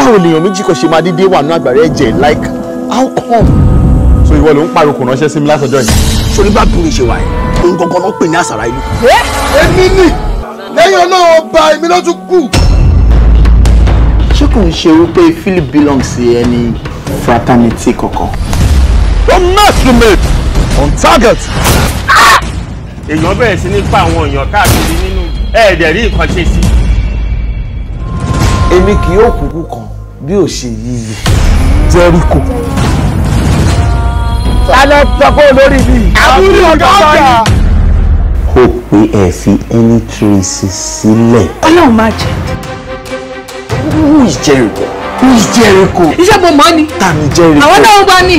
báwo lèèyàn méjì kan ṣe máa dédé wà ní àgbàrá ẹ̀jẹ̀ like how come. so ìwọ ló ń pariwo kò ránṣẹ́ sí mi lásọjọ́ yìí. sori bá dùn ìṣe wa yìí ohun gangan ló pè ní àṣàrà ìlú. èmi ni lẹ́yìn náà ọba èmi ló tún kù. ṣé kò ń ṣe wípé Philip belongs sí ẹni fraternity kankan. don't mess with me on target. èèyàn bẹ̀rẹ̀ sí ní pa àwọn èèyàn káàkiri nínú ẹ̀ẹ́dẹ̀ rí nǹkan ṣe sí. èmi kì yóò kúkú kan bí ò ṣe yíyẹ Jericho. ta ló sọ pé olórí mi. àbúrò ọ̀gá. ó pé ẹ fi any traces sílẹ̀. Ọlọ́run má jẹ́. Who is Jericho? Who is Jericho? Iṣẹ́ mo mọ̀ ni. Ta ni Jericho? Àwọn náà wà ní.